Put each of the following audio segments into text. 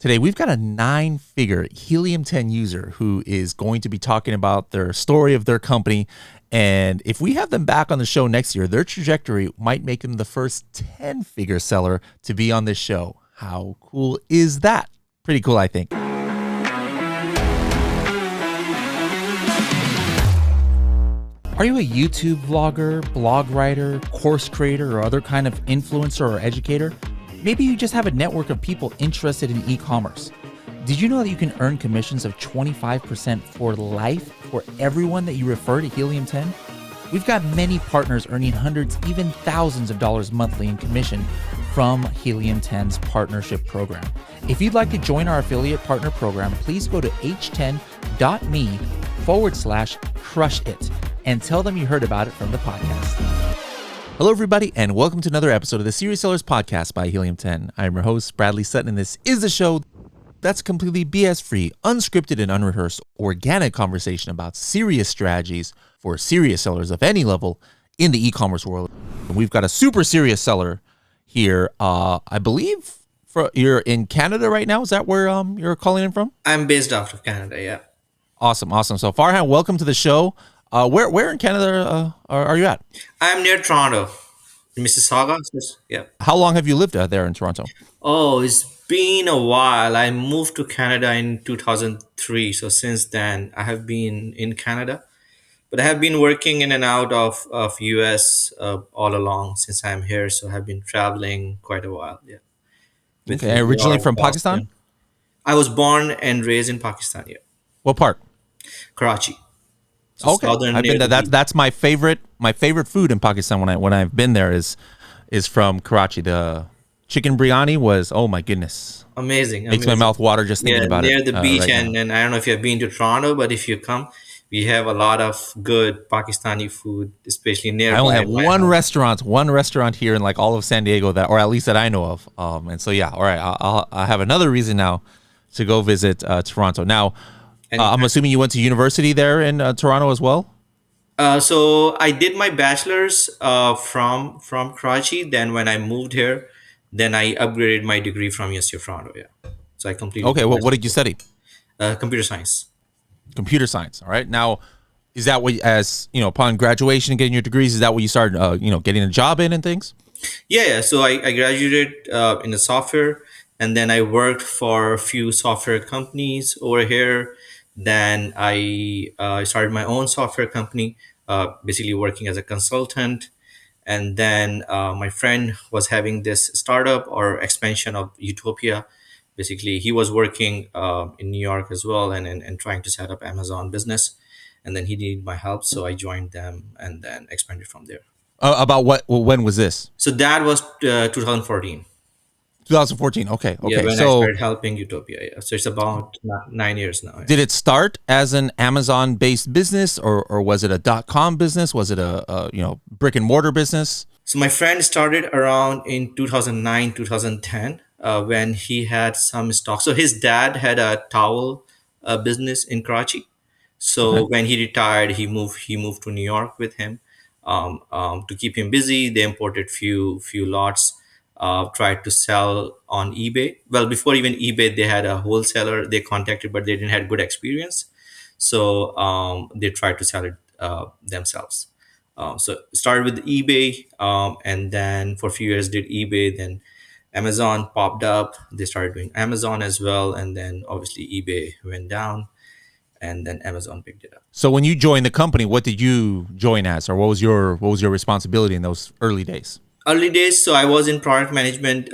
Today, we've got a 9-figure Helium-10 user who is going to be talking about their story of their company. And if we have them back on the show next year, their trajectory might make them the first 10-figure seller to be on this show. How cool is that? Pretty cool, I think. Are you a YouTube vlogger, blog writer, course creator, or other kind of influencer or educator? Maybe you just have a network of people interested in e-commerce. Did you know that you can earn commissions of 25% for life for everyone that you refer to Helium-10? We've got many partners earning hundreds, even thousands of dollars monthly in commission from Helium-10's partnership program. If you'd like to join our affiliate partner program, please go to h10.me/crush it and tell them you heard about it from the podcast. Hello, everybody, and welcome to another episode of the Serious Sellers Podcast by Helium-10. I'm your host, Bradley Sutton, and this is the show that's completely BS-free, unscripted, and unrehearsed, organic conversation about serious strategies for serious sellers of any level in the e-commerce world. And we've got a super serious seller here. I believe you're in Canada right now. Is that where you're calling in from? I'm based out of Canada, yeah. Awesome. So Farhan, welcome to the show. Where in Canada are you at? I'm near Toronto, Mississauga. Yeah. How long have you lived there in Toronto? Oh, it's been a while. I moved to Canada in 2003. So since then, I have been in Canada. But I have been working in and out of US all along since I'm here. So I've been traveling quite a while, yeah. With Okay, New originally York, from Pakistan? Boston. I was born and raised in Pakistan, yeah. What part? Karachi. So Okay, southern I've near been there. the beach. That's my favorite food in Pakistan when I've been there is from Karachi. The chicken biryani was, oh my goodness, Amazing. makes my mouth water just thinking Yeah, about it near the beach, right now. and I don't know if you've been to Toronto, but if you come, we have a lot of good Pakistani food, especially I only nearby have my house. one restaurant here in like all of San Diego or at least that I know of. And so yeah, all right, I have another reason now to go visit Toronto. Now, And I'm assuming you went to university there in Toronto as well. so I did my bachelor's from Karachi. Then when I moved here, then I upgraded my degree from University of Toronto. Yeah, so I completed Okay, my well, what did you bachelor's, study? computer science. Computer science. All right. Now, is that what, as you know, upon graduation and getting your degrees, is that what you started, getting a job in and things? Yeah. So I graduated in the software, and then I worked for a few software companies over here. Then I started my own software company, basically working as a consultant. And then my friend was having this startup or expansion of Utopia. Basically, he was working in New York as well, and trying to set up Amazon business. And then he needed my help, so I joined them and then expanded from there. About what? Well, when was this? So that was 2014. 2014. Okay. Yeah, Okay. when I So started helping Utopia. Yeah. So it's about 9 years now. Yeah. did it start as an Amazon-based business, or was it a .com business? Was it a brick and mortar business? So my friend started around in 2009, 2010, when he had some stock. So his dad had a towel business in Karachi. Okay. So when he retired, he moved to New York with him, to keep him busy. They imported few lots, tried to sell on eBay. Well, before even eBay, they had a wholesaler they contacted, but they didn't have good experience. So they tried to sell it themselves. So started with eBay, and then for a few years did eBay. Then Amazon popped up. They started doing Amazon as well, and then obviously eBay went down, and then Amazon picked it up. So when you joined the company, what did you join as, or what was your responsibility in those early days? Early days, so I was in product management.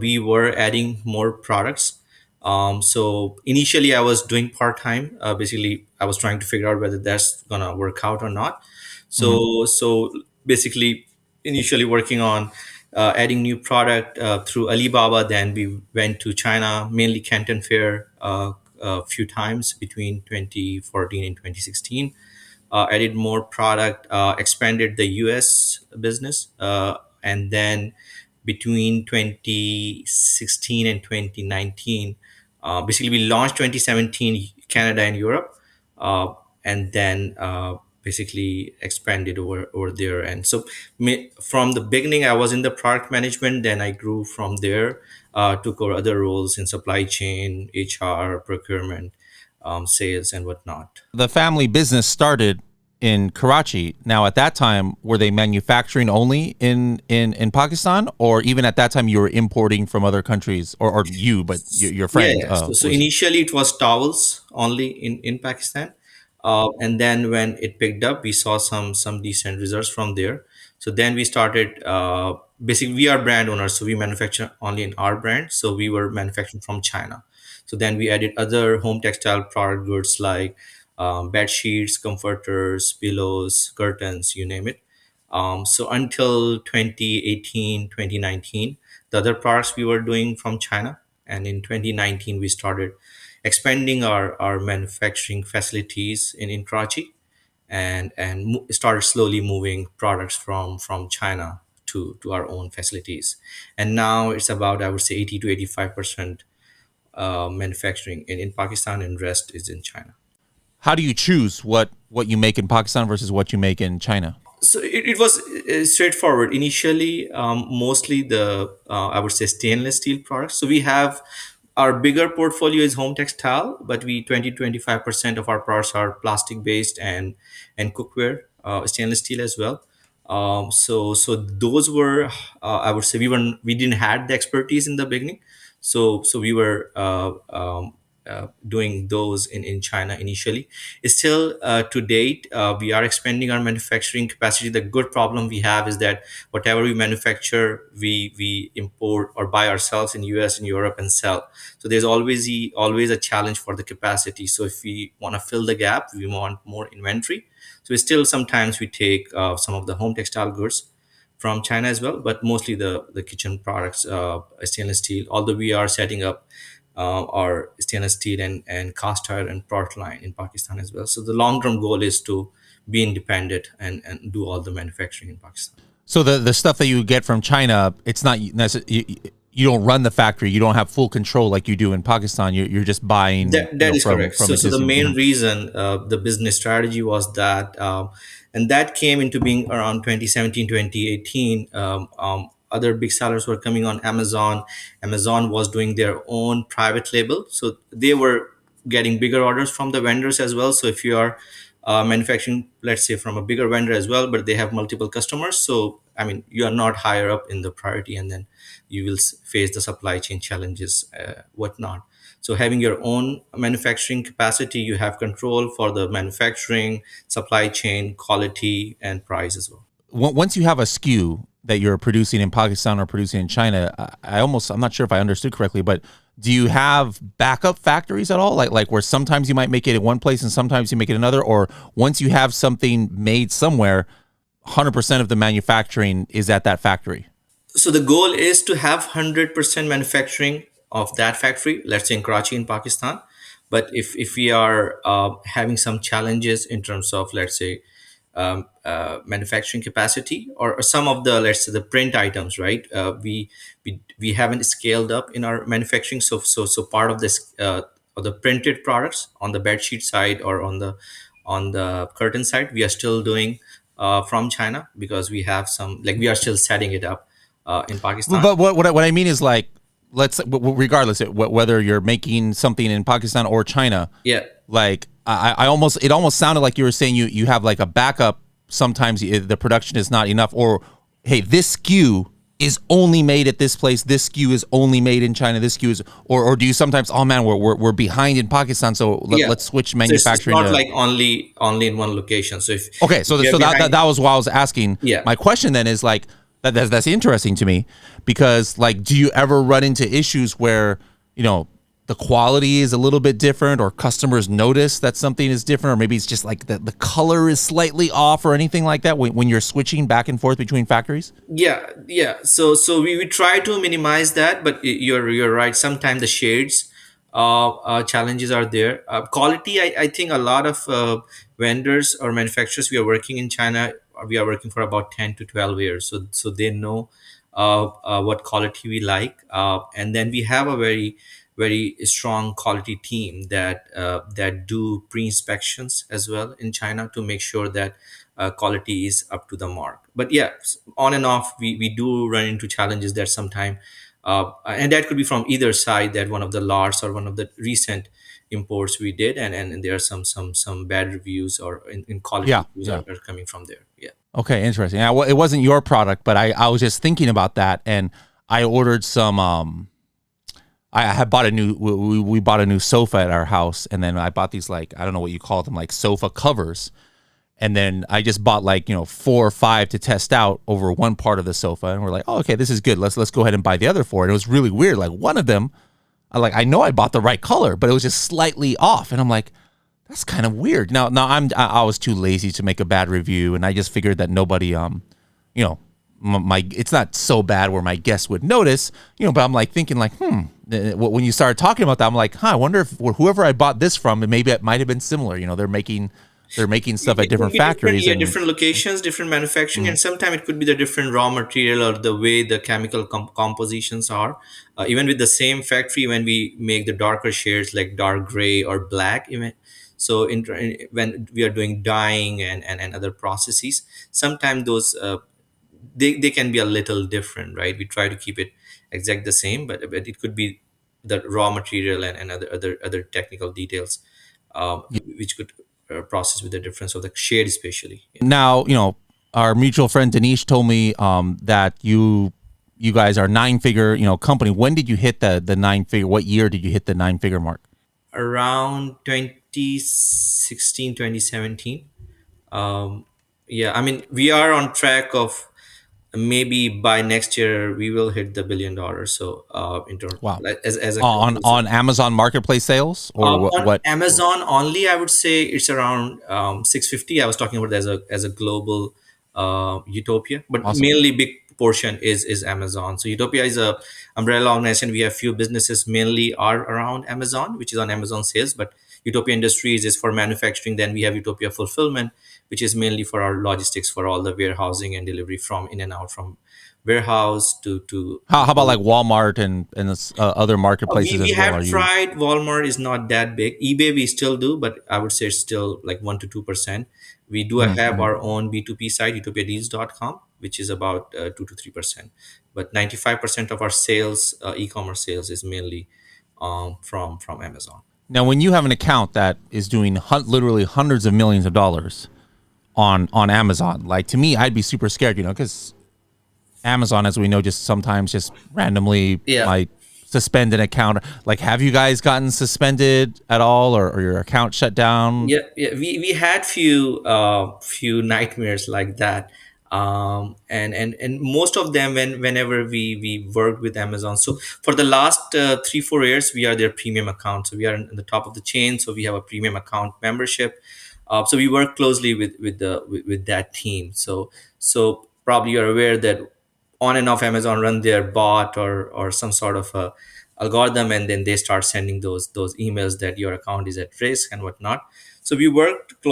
We were adding more products. So initially I was doing part-time. Basically I was trying to figure out whether that's gonna work out or not. Hmm. So basically initially working on adding new product through Alibaba. Then we went to China, mainly Canton Fair, a few times between 2014 and 2016. Added more product, expanded the US business, and then between 2016 and 2019, basically we launched 2017 Canada and Europe, and then basically expanded over there. And so from the beginning, I was in the product management. Then I grew from there, took over other roles in supply chain, HR, procurement, sales, and whatnot. The family business started in Karachi. Now, at that time, were they manufacturing only in Pakistan, or even at that time you were importing from other countries, or you, but your Yeah, friend yeah. So was. initially it was towels only in Pakistan, and then when it picked up, we saw some decent results from there. So then we started. Basically, we are brand owners, so we manufacture only in our brand. So we were manufacturing from China. So then we added other home textile product goods like bed sheets, comforters, pillows, curtains, you name it. So until 2018, 2019, the other products we were doing from China. And in 2019, we started expanding our manufacturing facilities in Karachi, and started slowly moving products from China to our own facilities. And now it's about, I would say, 80 to 85% manufacturing in Pakistan, and rest is in China. How do you choose what you make in Pakistan versus what you make in China? So it was straightforward initially. Mostly the I would say stainless steel products. So we have our bigger portfolio is home textile, but we 20 to 25% of our products are plastic based and cookware, stainless steel as well. So those were, I would say, we didn't had the expertise in the beginning. So we were doing those in China initially. Still, to date, we are expanding our manufacturing capacity. The good problem we have is that whatever we manufacture, we import or buy ourselves in US and Europe and sell. So there's always a challenge for the capacity. So if we want to fill the gap, we want more inventory. So still sometimes we take some of the home textile goods from China as well, but mostly the kitchen products, stainless steel. Although we are setting up our stainless steel and cast iron and product line in Pakistan as well. So the long term goal is to be independent and do all the manufacturing in Pakistan. So the stuff that you get from China, it's not you don't run the factory. You don't have full control like you do in Pakistan. You're just buying, That is correct. from So the existing. main Mhm. reason, the business strategy was that, and that came into being around 2017, 2018. Other big sellers were coming on Amazon. Amazon was doing their own private label. So they were getting bigger orders from the vendors as well. So if you are manufacturing, let's say, from a bigger vendor as well, but they have multiple customers. So, I mean, you are not higher up in the priority, and then you will face the supply chain challenges, whatnot. So having your own manufacturing capacity, you have control for the manufacturing, supply chain, quality, and price as well. Once you have a SKU that you're producing in Pakistan or producing in China, I'm not sure if I understood correctly, but do you have backup factories at all? Like where sometimes you might make it in one place and sometimes you make it another, or once you have something made somewhere, 100% of the manufacturing is at that factory? So the goal is to have 100% manufacturing of that factory, let's say in Karachi in Pakistan. But if we are having some challenges in terms of, let's say, manufacturing capacity, or some of the, let's say, the print items, right, we haven't scaled up in our manufacturing. So part of this, of the printed products on the bed sheet side or on the curtain side, we are still doing from China, because we have some, like, we are still setting it up in Pakistan. But what I mean is, like, regardless whether you're making something in Pakistan or China, Yeah, like I almost it almost sounded like you were saying you have like a backup. Sometimes the production is not enough, or hey, this SKU is only made at this place. This SKU is only made in China. This SKU is, or do you sometimes, oh man, we're behind in Pakistan, so yeah. let's switch So it's manufacturing not to. like only in one location. So Okay, if you're so behind, that was what I was asking. yeah. My question then is like that's interesting to me, because like, do you ever run into issues where the quality is a little bit different, or customers notice that something is different, or maybe it's just like the color is slightly off, or anything like that when you're switching back and forth between factories? Yeah. So we try to minimize that, but you're right. Sometimes the shades challenges are there. Quality, I think a lot of vendors or manufacturers we are working in China, we are working for about 10 to 12 years. So they know what quality we like, and then we have a very very strong quality team that do pre-inspections as well in China to make sure that quality is up to the mark. But yeah, on and off, we do run into challenges that sometime, and that could be from either side, that one of the lots or one of the recent imports we did, and there are some bad reviews or in quality Yeah, reviews yeah. are coming from there. Yeah. Okay, interesting. Yeah, well, it wasn't your product, but I was just thinking about that, and I ordered some. I had bought a new. We bought a new sofa at our house, and then I bought these, like, I don't know what you call them, like sofa covers, and then I just bought, like, 4 or 5 to test out over one part of the sofa, and we're like, oh, okay, this is good. Let's go ahead and buy the other 4. And it was really weird. Like, one of them, I know I bought the right color, but it was just slightly off, and I'm like, that's kind of weird. Now I was too lazy to make a bad review, and I just figured that nobody my it's not so bad where my guests would notice, but I'm like thinking like, when you started talking about that, I'm like, I wonder if whoever I bought this from, and maybe it might have been similar. They're making stuff at It could different be factories, yeah, and different locations, different manufacturing, and sometimes it could be the different raw material or the way the chemical compositions are. Even with the same factory, when we make the darker shades like dark gray or black, even so, when we are doing dyeing and other processes, sometimes those they can be a little different, right? We try to keep it exact the same, but it could be the raw material and other technical details, which could process with the difference of the shade, especially. Yeah. now our mutual friend Danish told me that you guys are 9-figure company. When did you hit the 9-figure? What year did you hit the 9-figure mark? Around 2016, 2017. Yeah, I mean, we are on track of maybe by next year we will hit the $1 billion. So in terms, Wow. as a On company. So, Amazon Marketplace sales, or on what? Amazon only, I would say it's around 650. I was talking about it as a global Utopia, but Awesome. mainly big portion is Amazon. So Utopia is a umbrella organization. We have few businesses mainly are around Amazon, which is on Amazon sales, but Utopia Industries is for manufacturing. Then we have Utopia Fulfillment, which is mainly for our logistics for all the warehousing and delivery from in and out from warehouse to How about like Walmart and other we, marketplaces we as well? have Are you? tried. Walmart is not that big. eBay we still do, but I would say it's still like 1 to 2%. We do have Mm-hmm. our own B2B site, utopiadeals.com, which is about 2 to 3%. But 95% of our sales, e-commerce sales, is mainly from Amazon. Now, when you have an account that is doing literally hundreds of millions of dollars on Amazon, like, to me, I'd be super scared, because Amazon, as we know, just sometimes just randomly Yeah. might suspend an account. Like, have you guys gotten suspended at all, or your account shut down? Yeah, yeah. We had few nightmares like that, and most of them whenever we worked with Amazon. So for the last 3-4 years, we are their premium account. So we are in the top of the chain. So we have a premium account membership. So we work closely with that team. So probably you're aware that on and off Amazon run their bot or some sort of a algorithm, and then they start sending those emails that your account is at risk and whatnot. So we work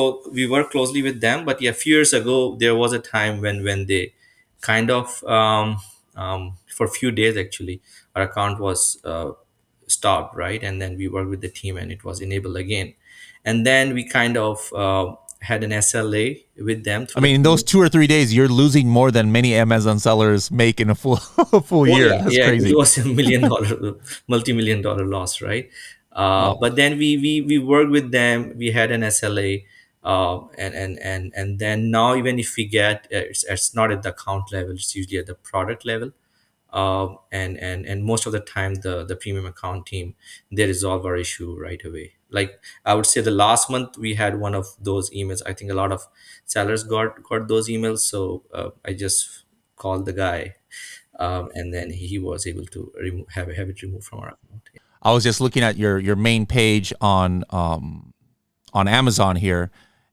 closely with them. But yeah, a few years ago there was a time when they kind of for a few days actually our account was stopped, right? And then we worked with the team and it was enabled again, and then we kind of had an SLA with them I through the mean, in those team. 2 or 3 days, you're losing more than many Amazon sellers make in a full a full Oh year. yeah, That's yeah. It crazy. was a $1 million, multi-million-dollar loss, right? Wow. But then we worked with them. We had an SLA, and then now even if we get it's not at the account level, it's usually at the product level. And most of the time the premium account team, they resolve our issue right away. Like I would say the last month we had one of those emails. I think a lot of sellers got those emails, so I just called the guy, and then he was able to have it removed from our account. I was just looking at your main page on Amazon here,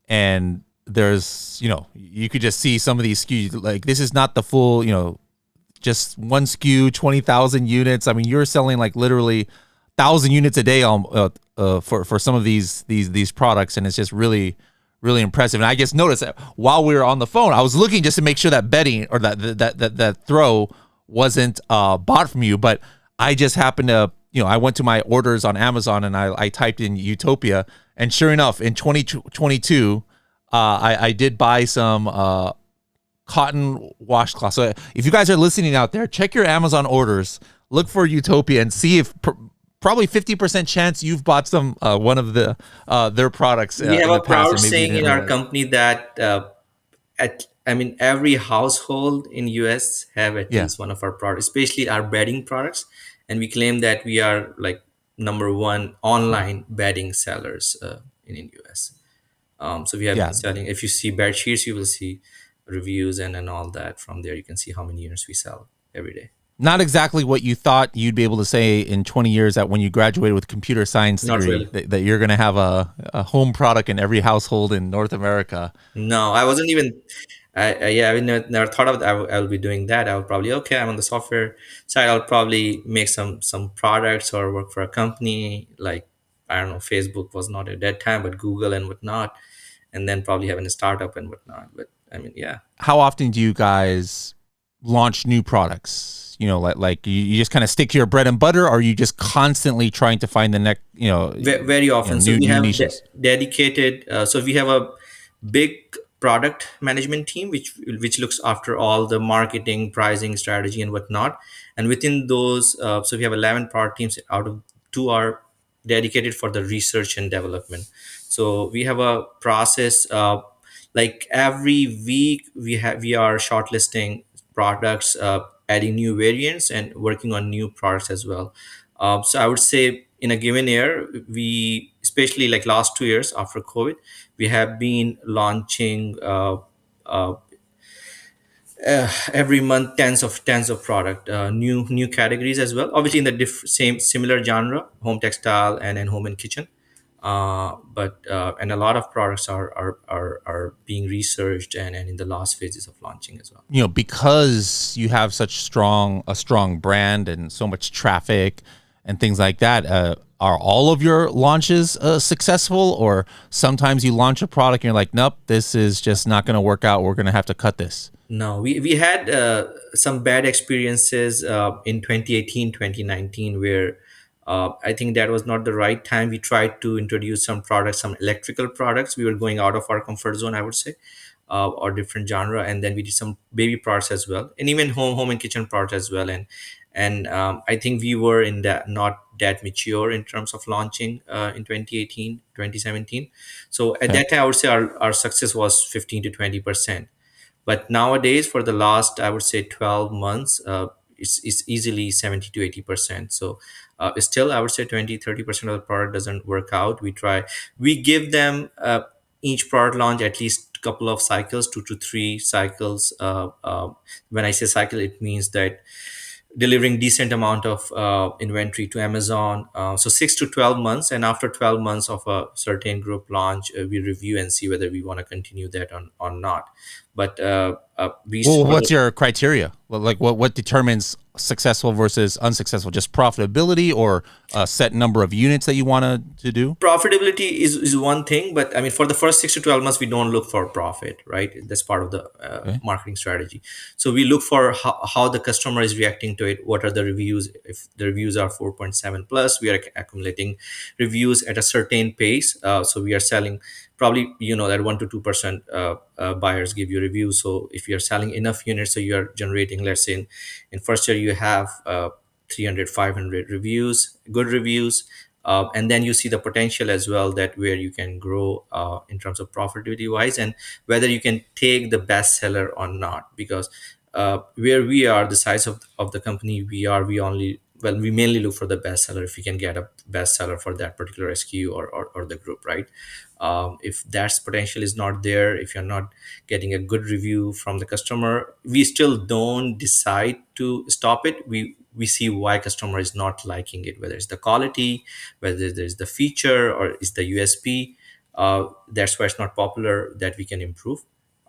and there's you could just see some of these SKUs. Like, this is not the full, just one SKU, 20,000 units. I mean, you're selling like literally 1,000 units a day for some of these products, and it's just really really impressive. And I just noticed that while we were on the phone, I was looking just to make sure that bedding or that throw wasn't bought from you, but I just happened to I went to my orders on Amazon and I typed in Utopia, and sure enough, in 2022, I did buy some cotton washcloth. So if you guys are listening out there, check your Amazon orders, look for Utopia, and see if probably 50% chance you've bought some one of their products We have in the a past, proud and maybe you saying didn't in our realize. company that every household in US have at Yeah, least one of our products, especially our bedding products, and we claim that we are like number one online bedding sellers in US. So we have been yeah. selling. If you see bed sheets, you will see reviews and all that. From there, you can see how many units we sell every day. Not exactly what you thought you'd be able to say in 20 years that when you graduated with a computer science Not degree, really. that you're going to have a home product in every household in North America. No, I wasn't even. I never thought of that. I will be doing that. I will probably okay. I'm on the software side. I'll probably make some products or work for a company like I don't know. Facebook was not at that time, but Google and whatnot, and then probably having a startup and whatnot. But I mean, yeah, How often do you guys launch new products? Like you just kind of stick to your bread and butter, or are you just constantly trying to find the next, Very often. So new we new have niches? dedicated. So we have a big product management team which looks after all the marketing, pricing, strategy, and whatnot. And within those, so we have 11 product teams. Out of two are dedicated for the research and development. So we have a process. Like every week, we are shortlisting products, adding new variants, and working on new products as well. So I would say in a given year, we especially like last 2 years after COVID, we have been launching uh, every month tens of product, new categories as well. Obviously in the same similar genre, home textile and home and kitchen. But and a lot of products are being researched and in the last phases of launching as well. Because you have such a strong brand and so much traffic and things like that, are all of your launches successful, or sometimes you launch a product and you're like, nope, this is just not going to work out, we're going to have to cut this? No, we had some bad experiences in 2018, 2019, where I think that was not the right time. We tried to introduce some products, some electrical products. We were going out of our comfort zone, I would say, or different genre. And then we did some baby products as well, and even home and kitchen products as well. And I think we were in that not that mature in terms of launching in 2018, 2017. So at Okay. that time, I would say our success was 15 to 20%. But nowadays, for the last, I would say, 12 months, it's easily 70 to 80%. So still, I would say 20, 30% of the product doesn't work out. We give them each product launch at least couple of cycles, 2 to 3 cycles. When I say cycle, it means that delivering decent amount of inventory to Amazon. So 6 to 12 months, and after 12 months of a certain group launch, we review and see whether we want to continue that or not. But we Well, for what's the your criteria? Like what determines successful versus unsuccessful? Just profitability, or a set number of units that you want to do? profitability is one thing, but I mean, for the first 6 to 12 months, we don't look for profit, right? That's part of the Okay. marketing strategy. So we look for how the customer is reacting to it. What are the reviews? If the reviews are 4.7 plus, we are accumulating reviews at a certain pace. So we are selling probably, that 1 to 2% buyers give you reviews. So if you're selling enough units, so you're generating, let's say in first year you have 300, 500 reviews, good reviews. And then you see the potential as well, that where you can grow in terms of profitability wise, and whether you can take the bestseller or not. Because where we are, the size of the company we only, well, we mainly look for the bestseller. If we can get a bestseller for that particular SKU or the group, right? If that potential is not there, if you're not getting a good review from the customer, we still don't decide to stop it. We see why customer is not liking it, whether it's the quality, whether there's the feature, or is the USP. That's why it's not popular, that we can improve.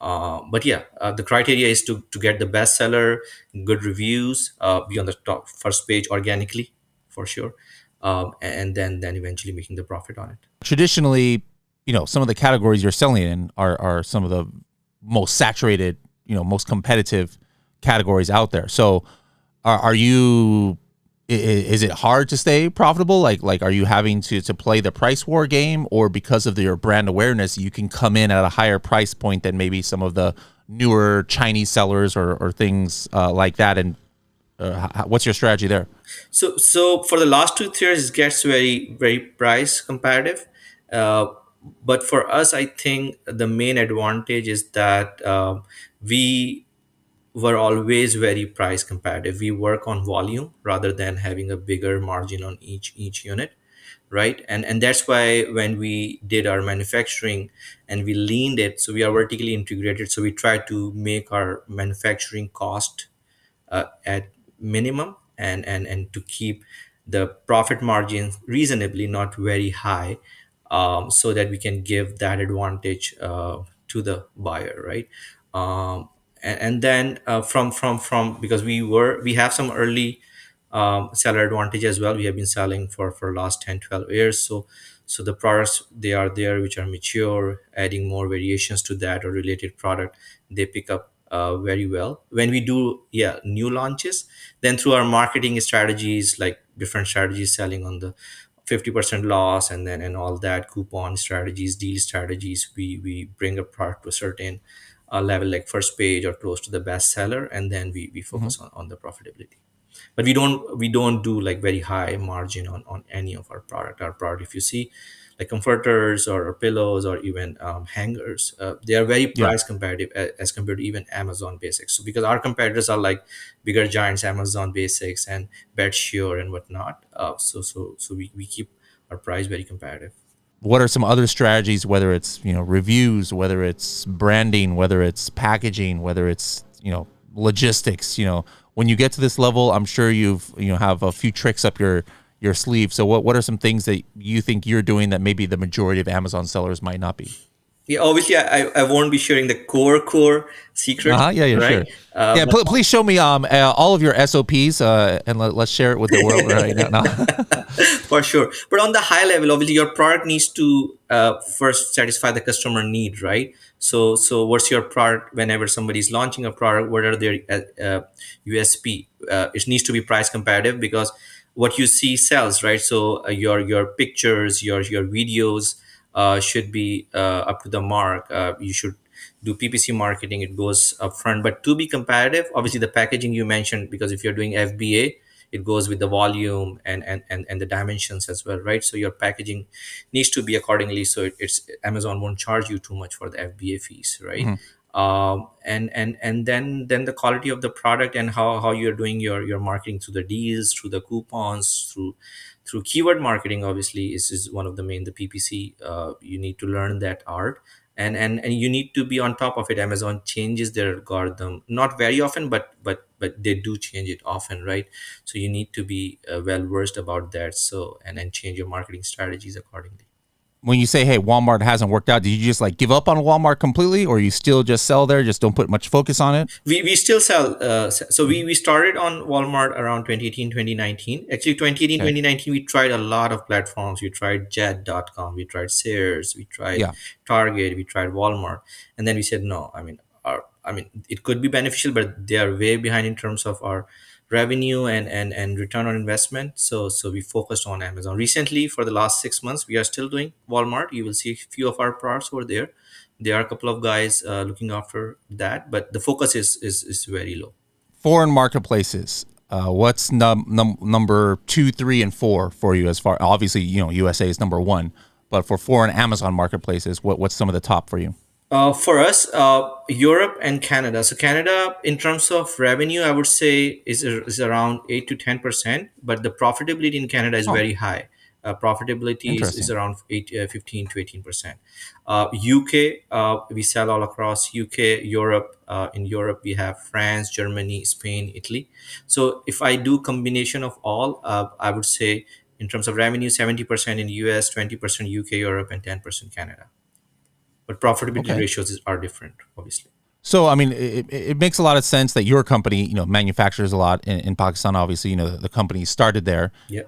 But yeah, the criteria is to get the bestseller, good reviews, be on the top first page organically, for sure, and then eventually making the profit on it. Traditionally, some of the categories you're selling in are some of the most saturated, most competitive categories out there. So are you Is it hard to stay profitable? Like are you having to play the price war game, or because of your brand awareness, you can come in at a higher price point than maybe some of the newer Chinese sellers or things like that? And what's your strategy there? So for the last 2 years, it gets very price competitive. Uh, but for us, I think the main advantage is that we were always very price competitive. We work on volume rather than having a bigger margin on each unit, right? And that's why when we did our manufacturing and we leaned it, so we are vertically integrated. So we try to make our manufacturing cost at minimum, and to keep the profit margin reasonably not very high, so that we can give that advantage to the buyer, right? And then from because we have some early seller advantage as well. We have been selling for last 10, 12 years. So the products, they are there which are mature, adding more variations to that or related product, they pick up very well. When we do, yeah, new launches, then through our marketing strategies, like different strategies, selling on the 50% loss, and then and all that, coupon strategies, deal strategies, we bring a product to a certain level, like first page or close to the best seller, and then we Hmm. focus on the profitability. But we don't do like very high margin on any of our product. If you see like comforters or pillows or even hangers, they are very Yeah. price competitive as compared to even Amazon basics. So because our competitors are like bigger giants, Amazon basics and Bedsure and whatnot, so we keep our price very competitive. What are some other strategies, whether it's, reviews, whether it's branding, whether it's packaging, whether it's, logistics, when you get to this level, I'm sure have a few tricks up your sleeve. So what are some things that you think you're doing that maybe the majority of Amazon sellers might not be? Yeah, obviously I won't be sharing the core secrets, Uh-huh. Yeah, right? sure. Yeah, But please show me all of your SOPs and let's share it with the world right now. No. for sure. But on the high level, obviously, your product needs to first satisfy the customer need, right? So what's your product? Whenever somebody is launching a product, what are their USP? It needs to be price competitive, because what you see sells, right? So your pictures, your videos should be up to the mark. You should do PPC marketing. It goes upfront. But to be competitive, obviously, the packaging you mentioned, because if you're doing FBA, it goes with the volume and the dimensions as well, right? So your packaging needs to be accordingly, so it's Amazon won't charge you too much for the FBA fees, right? Mhm. And then the quality of the product, and how you're doing your marketing through the deals, through the coupons, through keyword marketing, obviously is one of the main, the PPC. You need to learn that art, and you need to be on top of it. Amazon changes their algorithm not very often, but they do change it often, right? So you need to be well versed about that, so and change your marketing strategies accordingly. When you say, hey, Walmart hasn't worked out, did you just like give up on Walmart completely, or you still just sell there, just don't put much focus on it? We still sell, so we started on Walmart around 2018, 2019. Actually 2018, Okay. 2019, we tried a lot of platforms. We tried jet.com, we tried Sears, we tried Yeah. Target, we tried Walmart, and then we said no. I mean it could be beneficial, but they are way behind in terms of our revenue and return on investment. So we focused on Amazon. Recently, for the last 6 months, we are still doing Walmart. You will see a few of our products over there. There are a couple of guys looking after that, but the focus is very low. Foreign marketplaces. What's number 2, 3, and 4 for you? As far, obviously, USA is number 1, but for foreign Amazon marketplaces, what's some of the top for you? For us, Europe and Canada. So Canada, in terms of revenue, I would say is around 8 to 10%, but the profitability in Canada is Oh, very high. Profitability is interesting. around 15 to 18%. UK, we sell all across UK, Europe. In Europe, we have France, Germany, Spain, Italy. So if I do combination of all, I would say in terms of revenue, 70% in US, 20% UK, Europe, and 10% Canada. But profitability Okay. ratios are different, obviously. So, I mean, it makes a lot of sense that your company, manufactures a lot in Pakistan. Obviously, the company started there. Yeah.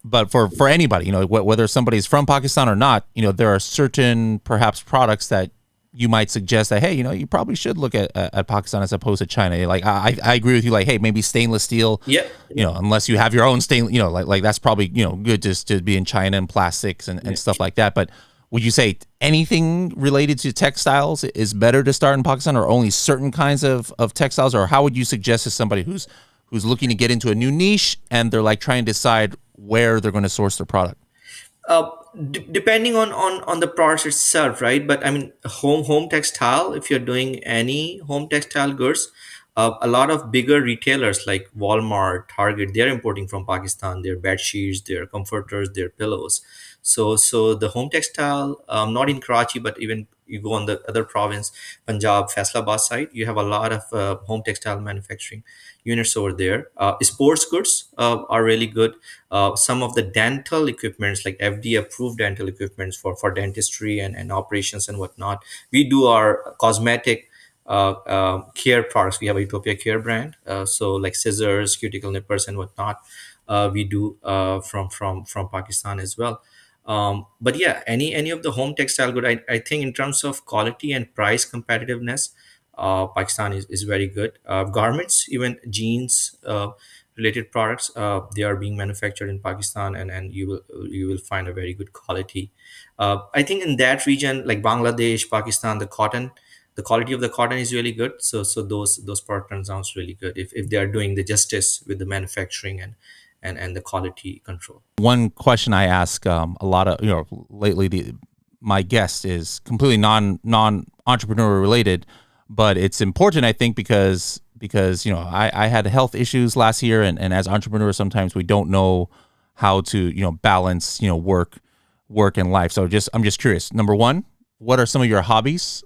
But for anybody, whether somebody's from Pakistan or not, there are certain perhaps products that you might suggest that, hey, you probably should look at Pakistan as opposed to China. Like I agree with you. Like, hey, maybe stainless steel. Yeah, yeah, Unless you have your own stainless, like that's probably good just to be in China and plastics and yeah. stuff like that. But would you say anything related to textiles is better to start in Pakistan, or only certain kinds of textiles, or how would you suggest to somebody who's looking to get into a new niche and they're like trying to decide where they're going to source their product? uh, Depending on the products itself, right? But I mean, home textile, if you're doing any home textile goods, a lot of bigger retailers like Walmart, Target, they're importing from Pakistan their bed sheets, their comforters, their pillows. So the home textile, not in Karachi, but even you go on the other province, Punjab, Faisalabad side, you have a lot of home textile manufacturing units over there. Sports goods are really good. Some of the dental equipments, like FDA approved dental equipments for dentistry and operations and whatnot. We do our cosmetic care products. We have a Utopia care brand. So like scissors, cuticle nippers, and whatnot. We do from Pakistan as well. But yeah, any of the home textile good, I think in terms of quality and price competitiveness, Pakistan is very good. Garments, even jeans related products, they are being manufactured in Pakistan, and you will find a very good quality. I think in that region, like Bangladesh, Pakistan, the quality of the cotton is really good. So those products sounds really good if they are doing the justice with the manufacturing and the quality control. One question I ask a lot of lately, my guest is completely non entrepreneur related, but it's important, I think, because I had health issues last year, and as entrepreneurs sometimes we don't know how to balance work and life. So I'm just curious. Number one, what are some of your hobbies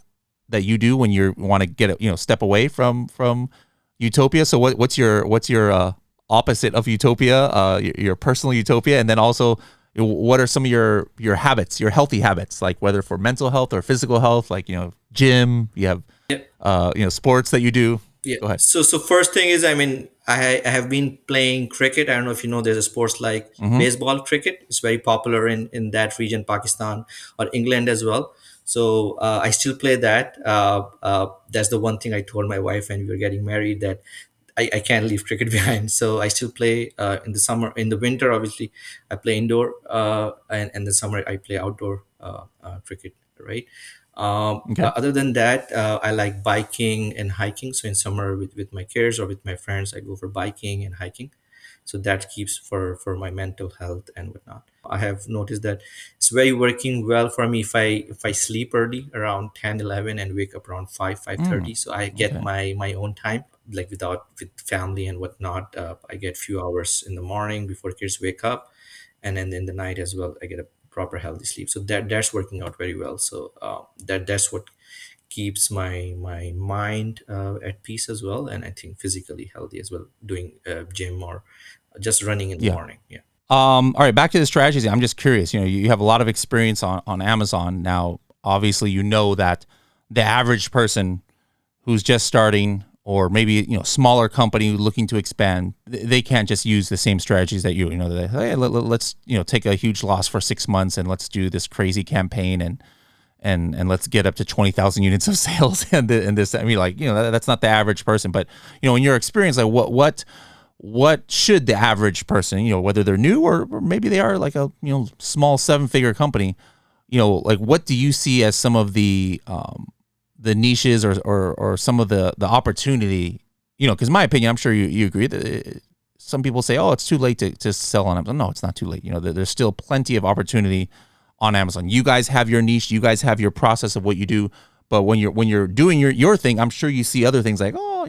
that you do when you want to get step away from Utopia? So what's your opposite of Utopia, your personal Utopia, and then also what are some of your habits, your healthy habits, like whether for mental health or physical health, like gym, you have sports that you do. Yeah. Go ahead. So first thing is, I mean, I have been playing cricket. I don't know if you know, there's a sports like Mm-hmm. baseball cricket. It's very popular in that region, Pakistan or England as well. So I still play that. That's the one thing I told my wife when we were getting married, that I can't leave cricket behind. So I still play in the summer. In the winter, obviously, I play indoor, and the summer I play outdoor cricket. Right. Okay. Other than that, I like biking and hiking. So in summer with my kids or with my friends, I go for biking and hiking. So that keeps for my mental health and whatnot. I have noticed that it's very working well for me if I sleep early around 10, 11, and wake up around 5, Mm, 5:30. So I get okay. my own time, like with family and whatnot. I get few hours in the morning before kids wake up, and then in the night as well I get a proper healthy sleep. So that's working out very well. So that's what keeps my mind at peace as well, and I think physically healthy as well, doing gym or just running in the Yeah. morning. Yeah. All right, back to the strategies. I'm just curious. You have a lot of experience on Amazon now. Obviously, you know that the average person who's just starting, or maybe smaller company looking to expand, they can't just use the same strategies that hey, let's take a huge loss for 6 months and let's do this crazy campaign and let's get up to 20,000 units of sales and this. I mean, like that's not the average person. But in your experience, like what should the average person, whether they're new or maybe they are like a small 7-figure company, like what do you see as some of the niches or some of the opportunity, because my opinion, I'm sure you agree that some people say, oh, it's too late to sell on Amazon. No, it's not too late. There's still plenty of opportunity on Amazon. You guys have your niche, you guys have your process of what you do. But when you're doing your thing, I'm sure you see other things like, oh,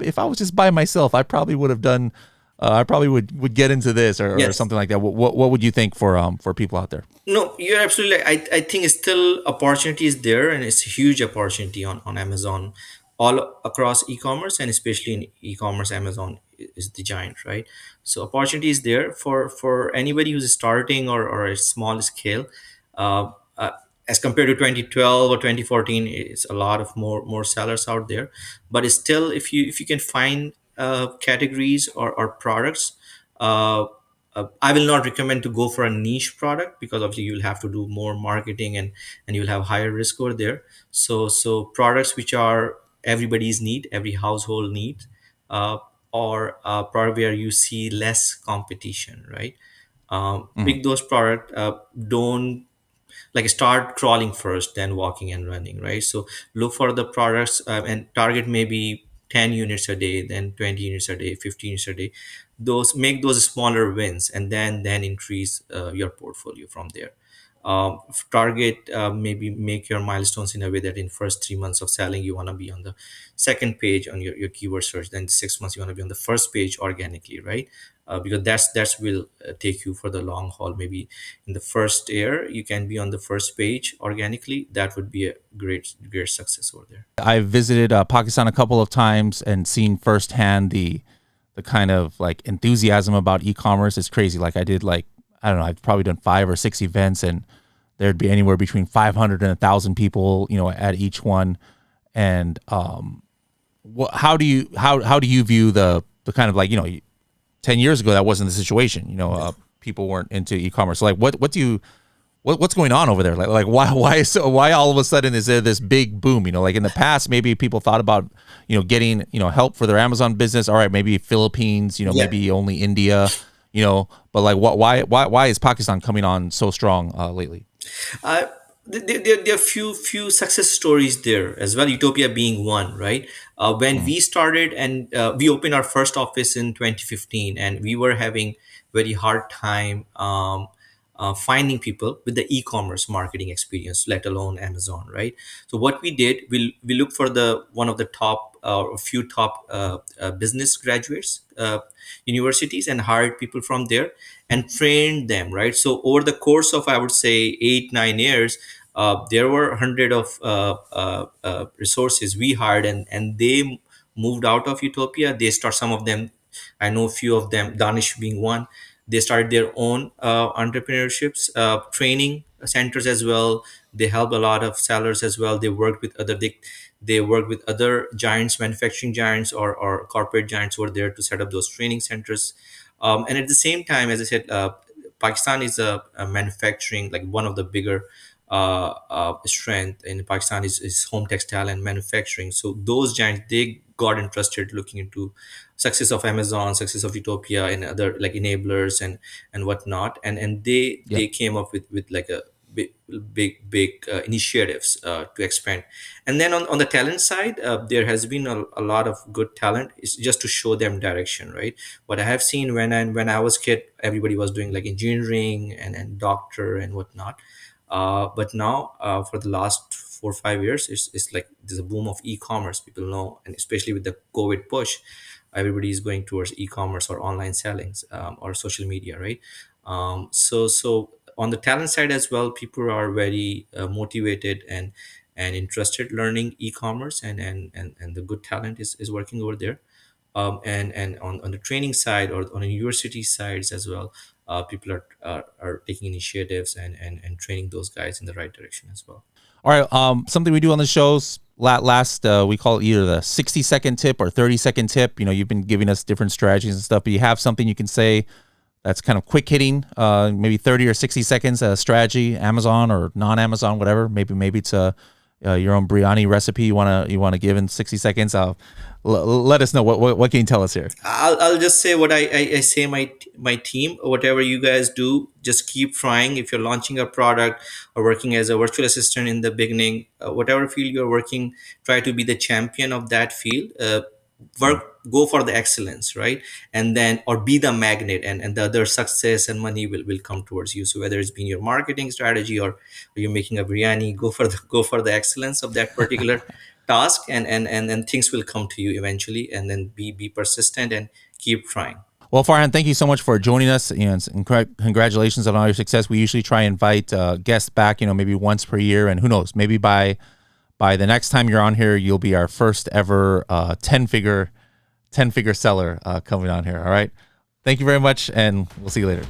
if I was just by myself, I probably would have done, I probably would get into this or Yes. something like that. What would you think for people out there? No, you're absolutely right. I think still opportunity is there, and it's a huge opportunity on Amazon, all across e-commerce, and especially in e-commerce, Amazon is the giant, right? So opportunity is there for anybody who's starting or a small scale. Uh, uh, as compared to 2012 or 2014, it's a lot of more sellers out there. But it's still, if you can find categories or products. I will not recommend to go for a niche product, because obviously you'll have to do more marketing, and you'll have higher risk over there. So products which are everybody's need, every household need, uh, or a product where you see less competition, right? Mhm. Pick those product. Don't like start crawling first, then walking and running, right? So look for the products, and target maybe 10 units a day, then 20 units a day, 15 units a day. Those, make those smaller wins, and then increase your portfolio from there. Target, maybe make your milestones in a way that in first 3 months of selling you want to be on the second page on your keyword search, then 6 months you want to be on the first page organically, right? Because that's will take you for the long haul. Maybe in the first year you can be on the first page organically. That would be a great success over there. I've visited Pakistan a couple of times and seen firsthand the kind of like enthusiasm about e-commerce. It's crazy. Like I did like, I don't know, I've probably done 5 or 6 events, and there'd be anywhere between 500 and 1,000 people, at each one. And how do you view the kind of like, 10 years ago that wasn't the situation. People weren't into e-commerce. So like what's going on over there? Like why all of a sudden is there this big boom? Like in the past, maybe people thought about, getting, help for their Amazon business. All right, maybe Philippines, Yeah. maybe only India, but like why is Pakistan coming on so strong lately? Uh, there are few success stories there as well. Utopia being one, right? When Mm, we started, and we opened our first office in 2015, and we were having very hard time finding people with the e-commerce marketing experience, let alone Amazon, right? So what we did, we looked for the one of the top, a few top business graduates, universities, and hired people from there and trained them, right? So over the course of, I would say, 8 9 years, there were hundred of resources we hired, and they moved out of Utopia. They start, some of them, I know a few of them, Danish being one. They started their own entrepreneurships, training centers as well. They help a lot of sellers as well. They work with other giants, manufacturing giants, or corporate giants who are there to set up those training centers. And at the same time, as I said, Pakistan is a manufacturing, like one of the bigger strength in Pakistan is home textile and manufacturing. So those giants, they got interested looking into success of Amazon, success of Utopia, and other like enablers and whatnot, and they yep. they came up with like a big initiatives to expand. And then on the talent side, there has been a lot of good talent. It's just to show them direction, right? What I have seen, when I was kid, everybody was doing like engineering and doctor and whatnot. But now, for the last 4 or 5 years, it's like there's a boom of e-commerce. People know, and especially with the COVID push, everybody is going towards e-commerce or online sellings, or social media, right? So on the talent side as well, people are very motivated and interested learning e-commerce, and the good talent is working over there. And on the training side, or on the university sides as well, people are taking initiatives and training those guys in the right direction as well. All right. Something we do on the shows. Last, we call it either the 60-second tip or 30-second tip. You've been giving us different strategies and stuff, but you have something you can say that's kind of quick hitting, maybe 30 or 60 seconds, strategy, Amazon or non-Amazon, whatever. Maybe it's your own biryani recipe you want to give in 60 seconds. Let us know what can you tell us here. I'll just say what I say my team, whatever you guys do, just keep trying. If you're launching a product or working as a virtual assistant in the beginning, whatever field you're working, try to be the champion of that field. Mm. Go for the excellence, right? And then, or be the magnet, and the other success and money will come towards you. So whether it's been your marketing strategy, or you're making a biryani, go for the excellence of that particular task, and then things will come to you eventually. And then be persistent and keep trying. Well, Farhan, thank you so much for joining us. And congratulations on all your success. We usually try and invite guests back, maybe once per year, and who knows, maybe by the next time you're on here, you'll be our first ever 10-figure seller coming on here. All right. Thank you very much, and we'll see you later.